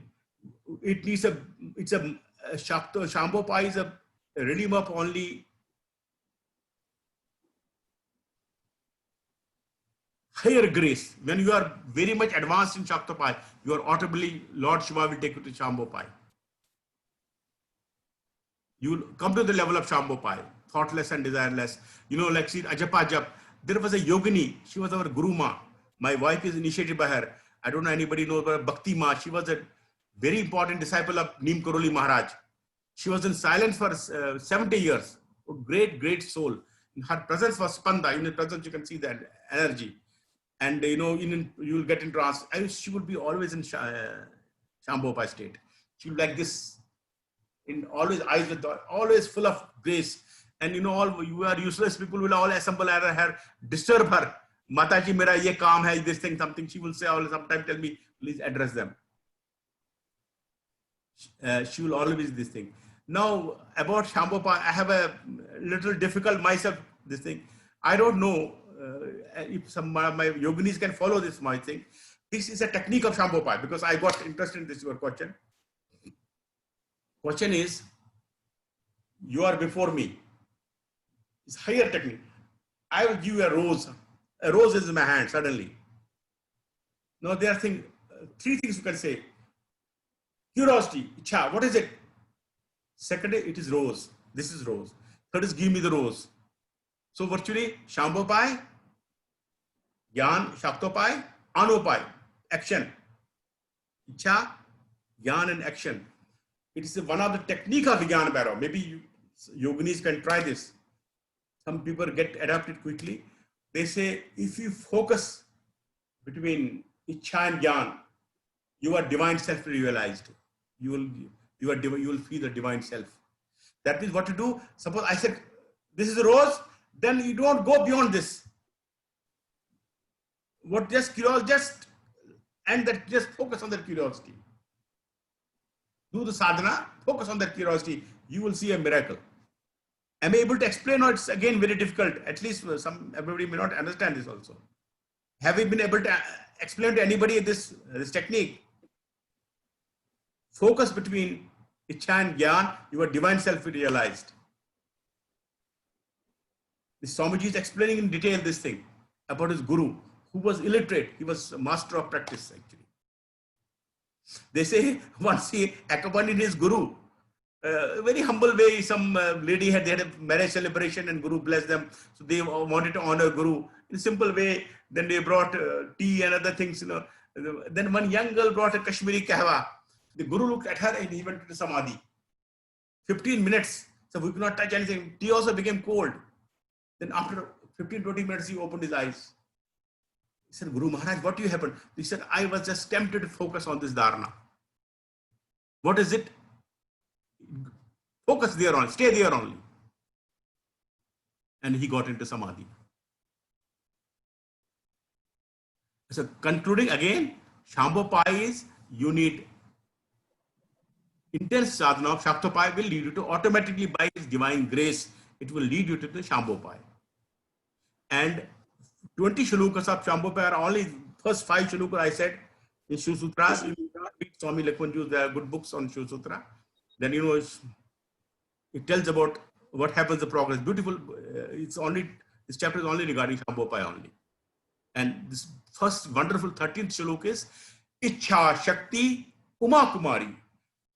Shambhopai is a realm of only higher grace. When you are very much advanced in Shaktopai, you are automatically, Lord Shiva will take you to Shambhopai. You will come to the level of Shambhopai, thoughtless and desireless. Like see Ajapa Jap. There was a yogini. She was our Guru Ma. My wife is initiated by her. I don't know anybody knows about Bhakti Ma. She was a very important disciple of Neem Karoli Maharaj. She was in silence for 70 years. A great, great soul. Her presence was spanda. In her presence, you can see that energy. And you will get in trance. She would be always in Shambhopai state. She would like this, in always eyes with always full of grace. And all you are useless people will all assemble around her, disturb her. Mataji, mera ye kaam hai, this thing, something. She will say, sometimes tell me, please address them. She will always this thing. Now about Shambhopai, I have a little difficult myself. This thing, I don't know if some of my yoginis can follow this. My thing, this is a technique of Shambhopai because I got interested in this. Your question. Question is, you are before me. It's higher technique. I will give you a rose. A rose is in my hand suddenly. Now there are three things you can say. Curiosity, ichha, what is it? Second, it is rose. This is rose. Third is give me the rose. So virtually, Shambhopai, Gyan, Shaktopai, Anopai, action. Ichha, Gyan and action. It is one of the technique of Gyan Barrow. Maybe yoginis can try this. Some people get adapted quickly. They say, if you focus between Ichha and Gyan, you are divine self-realized. You will feel the divine self. That is what to do. Suppose I said, this is a rose, then you don't go beyond this. What just curiosity, just focus on that curiosity. Do the sadhana, focus on that curiosity. You will see a miracle. Am I able to explain, or it's again very difficult? At least everybody may not understand this also. Have you been able to explain to anybody this technique? Focus between Ichha and Gyan, your divine self realized. The Swamiji is explaining in detail this thing about his guru, who was illiterate. He was a master of practice actually. They say once he accompanied his guru, very humble way, some lady they had a marriage celebration and guru blessed them. So they wanted to honor guru in a simple way. Then they brought tea and other things, Then one young girl brought a Kashmiri kahwa. The guru looked at her and he went to samadhi. 15 minutes. So we could not touch anything. Tea also became cold. Then after 15-20 minutes, he opened his eyes. He said, Guru Maharaj, what do you happen? He said, I was just tempted to focus on this dharana. What is it? Focus there on, stay there only. And he got into samadhi. So concluding again, Shambhopai is, you need intense sadhana of Shaktopai will lead you to automatically by his divine grace, it will lead you to the Shambhopai. And 20 shlokas of Shambhopai are only first 5 shlokas I said in Shiv Sutras. Swami Lakshmanju's, there are good books on Shiv Sutra. Then it tells about what happens, the progress. Beautiful. This chapter is only regarding Shambhopai only. And this first wonderful 13th shlok is Ichha Shakti Uma Kumari.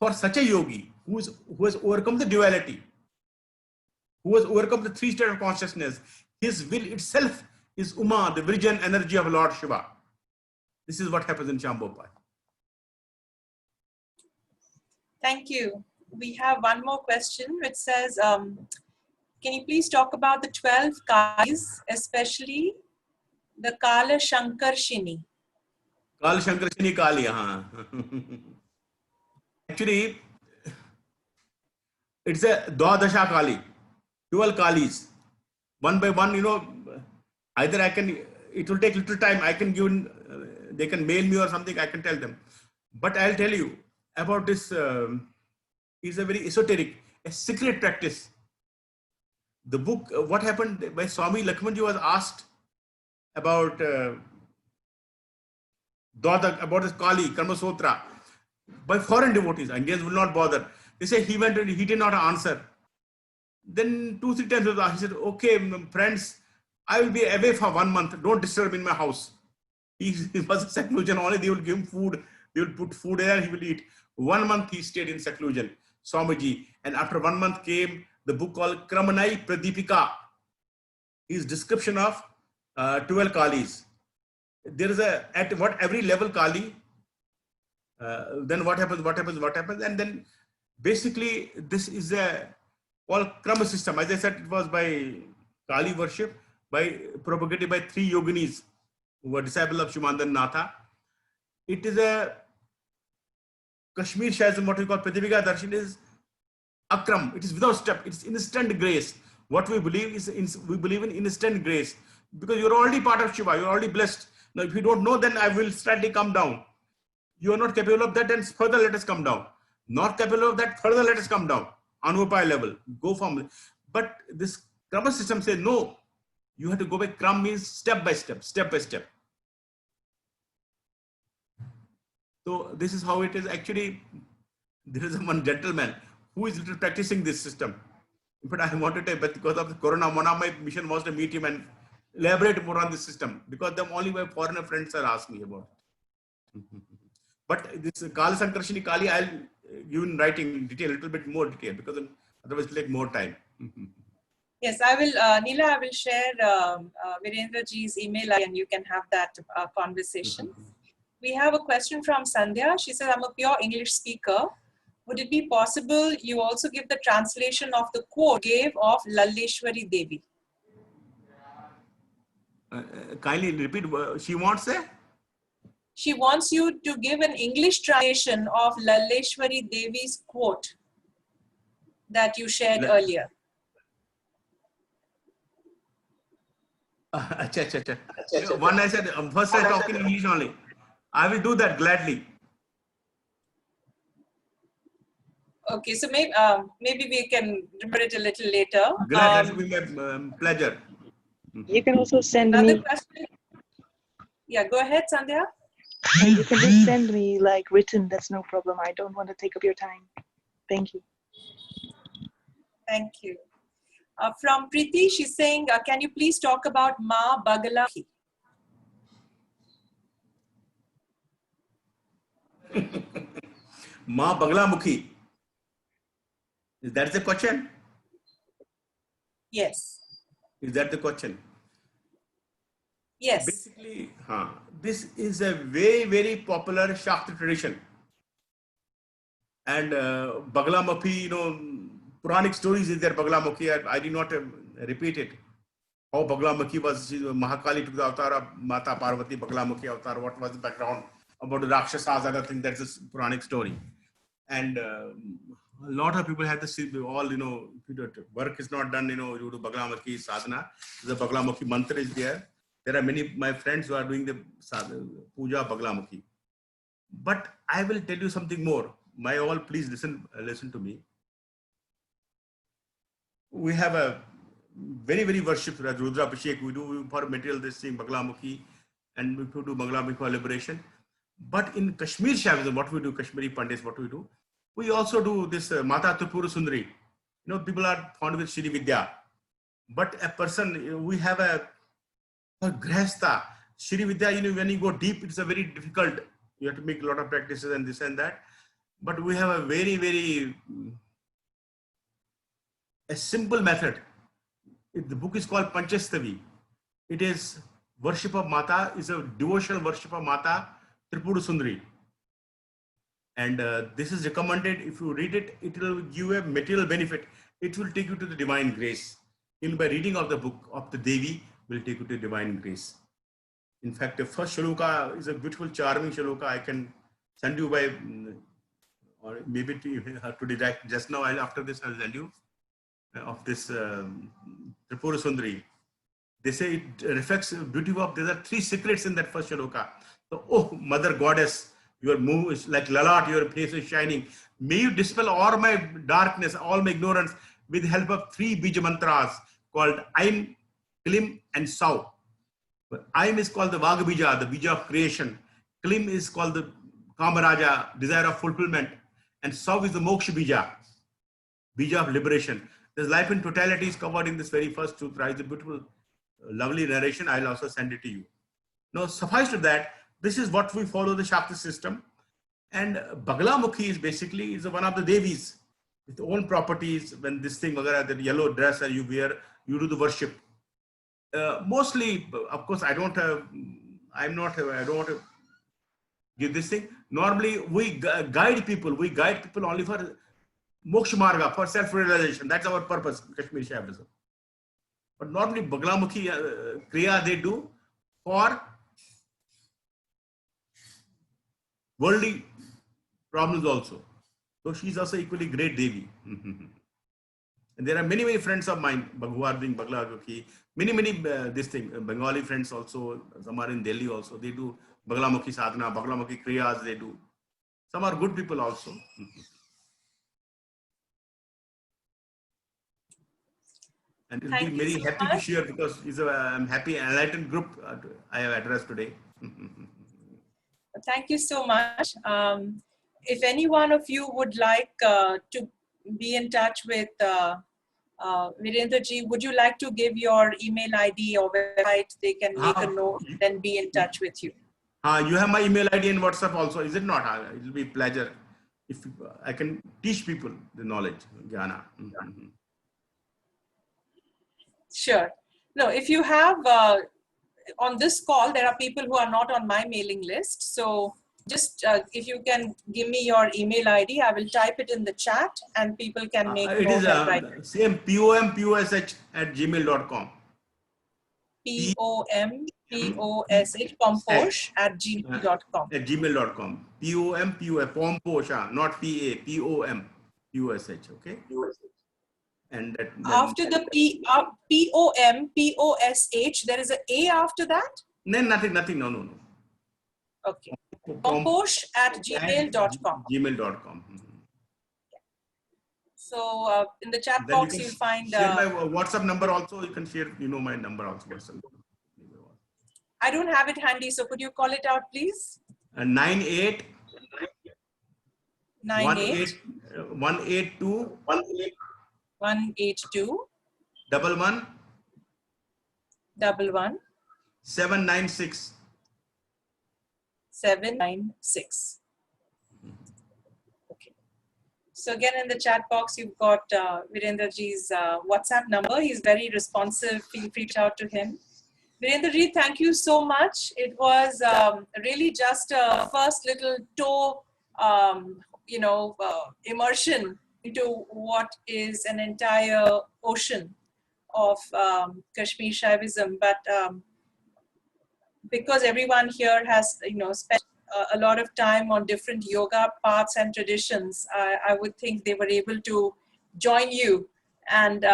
For such a yogi who has overcome the duality, who has overcome the 3 states of consciousness, his will itself is Uma, the vision energy of Lord Shiva. This is what happens in Shambhopai. Thank you. We have one more question which says, can you please talk about the 12 Kalis, especially the Kala Shankarshini? Kala Shankarshini Kali, Actually, it's a Dwadasha Kali, 12 Kalis. One by one, either it will take little time, I can give, they can mail me or something, I can tell them. But I'll tell you about this, is a very esoteric, a secret practice. The book, what happened by Swami Lakshmanji was asked about this Kali, Karma Sutra, by foreign devotees. Indians will not bother. They say he went and he did not answer. Then 2-3 times he said, okay, friends, I will be away for 1 month. Don't disturb in my house. He was in seclusion only. They will give him food. They will put food there. He will eat. 1 month he stayed in seclusion, Swamiji. And after 1 month came the book called Kramanai Pradipika. His description of 12 Kalis. There is at every level Kali, then what happens, and then basically this is a all Krama system. As I said, it was by Kali worship, propagated by 3 yoginis who were disciples of Shumandan Natha. It is a Kashmir Shaivism, what we call Prativika Darshan, is Akram. It is without step. It's instant grace. What we believe is we believe in instant grace, because you're already part of Shiva. You're already blessed. Now, if you don't know, then I will slightly come down. You are not capable of that, then further let us come down. Not capable of that, further let us come down. Anupaya level, go from. But this Krama system says no. You have to go by Kram, means step by step, step by step. So this is how it is. Actually, there is one gentleman who is practicing this system. But I wanted to, but because of the Corona, one of my mission was to meet him and elaborate more on this system, because the only my foreigner friends are asking me about it. But this Kali Sankarshini Kali, I'll give in writing detail, a little bit more detail, because otherwise it will take more time. Yes, I will, Neela, I will share Virendra ji's email and you can have that conversation. We have a question from Sandhya. She says, I'm a pure English speaker. Would it be possible you also give the translation of the quote you gave of Lalleshwari Devi? Kindly repeat. She wants a? She wants you to give an English translation of Lalleshwari Devi's quote that you shared earlier. One I said, first I talk in English only. I will do that gladly. Okay, so maybe we can remember it a little later. Glad, that will be my pleasure. You can also send another me. Question. Yeah, go ahead, Sandhya. You can just send me like written. That's no problem. I don't want to take up your time. Thank you. Thank you. From Preeti, she's saying, can you please talk about Ma Bagalamukhi? Ma Bagalamukhi. Is that the question? Yes. Is that the question? Yes. Basically, this is a very, very popular Shakti tradition. And Bagalamukhi, Puranic stories is there, Bagalamukhi. I did not repeat it. How Bagalamukhi was, Mahakali took the avatar of Mata Parvati, Bagalamukhi avatar, what was the background about the Rakshasas, other thing, that's a Puranic story. And a lot of people have this, all, work is not done, due to Bagalamukhi sadhana. The Bagalamukhi mantra is there. There are many my friends who are doing the puja Bagalamukhi. But I will tell you something more. My all, please listen to me. We have a very, very worship Rudra Abhishek. We do for material this thing Bagalamukhi, and we do Bagalamukhi liberation. But in Kashmir Shaivism, what we do, Kashmiri Pandits, what we do, we also do this Mata Tripura Sundari. People are fond with Shri Vidya. But a person, we have a Grihastha. Shri Vidya, when you go deep, it's a very difficult. You have to make a lot of practices and this and that. But we have a very, very a simple method. The book is called Panchastavi. It is worship of Mata, is a devotional worship of Mata Tripura Sundari. And this is recommended. If you read it, it will give you a material benefit. It will take you to the divine grace. By reading of the book of the Devi will take you to divine grace. In fact, the first shloka is a beautiful, charming shloka. I can send you by, or maybe to just now, after this, I'll send you of this Tripura Sundari. They say it reflects the beauty of, there are 3 secrets in that first shloka. So, oh, Mother Goddess, your move is like Lalat, your face is shining. May you dispel all my darkness, all my ignorance with the help of 3 bija mantras called Aim, Klim and Sau. Aim is called the Vaga Bija, the Bija of creation. Klim is called the Kamaraja, desire of fulfillment. And Sau is the Moksha Bija, Bija of liberation. This life in totality is covered in this very first sutra. It's a beautiful, lovely narration. I'll also send it to you. Now, suffice to that, this is what we follow the Shakti system. And Bagalamukhi is basically one of the Devis with own properties. When this thing, the yellow dress that you wear, you do the worship. Mostly, of course, I don't want to give this thing. Normally, we guide people. We guide people only for moksha marga, for self-realization. That's our purpose, Kashmir Shaivism. But normally, Baglamukhi Kriya they do for worldly problems also. So she's also equally great Devi. And there are many, many friends of mine who are doing Baglamukhi. Many, this thing, Bengali friends also, some are in Delhi also. They do Baglamukhi sadhana, Baglamukhi kriyas they do. Some are good people also. And it'll be very happy to share because it's a happy, enlightened group I have addressed today. Thank you so much. If any one of you would like to be in touch with Virendra ji, would you like to give your email ID or website? They can make a note, then be in touch with you. You have my email ID and WhatsApp also, is it not? It will be a pleasure if I can teach people the knowledge, jnana. Sure. No, if you have, on this call, there are people who are not on my mailing list. So just if you can give me your email ID, I will type it in the chat and people can make it note is and write. same pomposh@gmail.com. pomposh, pomposh @gmail.com. At gmail.com. pomposh, not POMPOSH, okay? And that, after the POMPOSH, there is an A after that? No, nothing, no. Okay. Pomposh @gmail.com. Gmail.com. So in the chat Then box, you you'll find. Share my WhatsApp number also. You can share, my number also. I don't have it handy, so could you call it out, please? 98 98 182 182 11 11 796. 796. Okay. So again, in the chat box, you've got Virendra ji's WhatsApp number. He's very responsive. Feel free to reach out to him. Virendra ji, thank you so much. It was really just a first little toe, immersion into what is an entire ocean of Kashmir Shaivism. But because everyone here has, spent a lot of time on different yoga paths and traditions, I would think they were able to join you and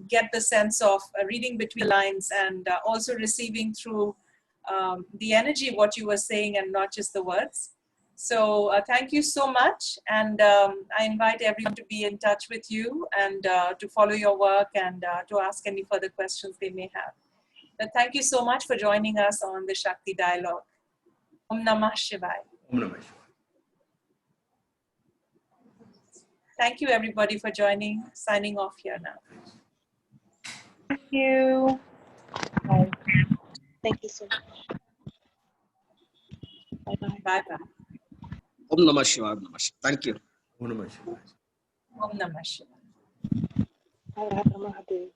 get the sense of reading between the lines and also receiving through the energy what you were saying and not just the words. So thank you so much, and I invite everyone to be in touch with you and to follow your work and to ask any further questions they may have. But thank you so much for joining us on the Shakti Dialogue. Om Namah Shivaya. Om Namah Shivaya. Thank you everybody for joining. Signing off here now. Thank you. Bye. Thank you so much. Bye-bye. Bye-bye. Om Namah Shivaya. Thank you. Om Namah Shivaya. Om Namah Shivaya. Har Har Mahadev.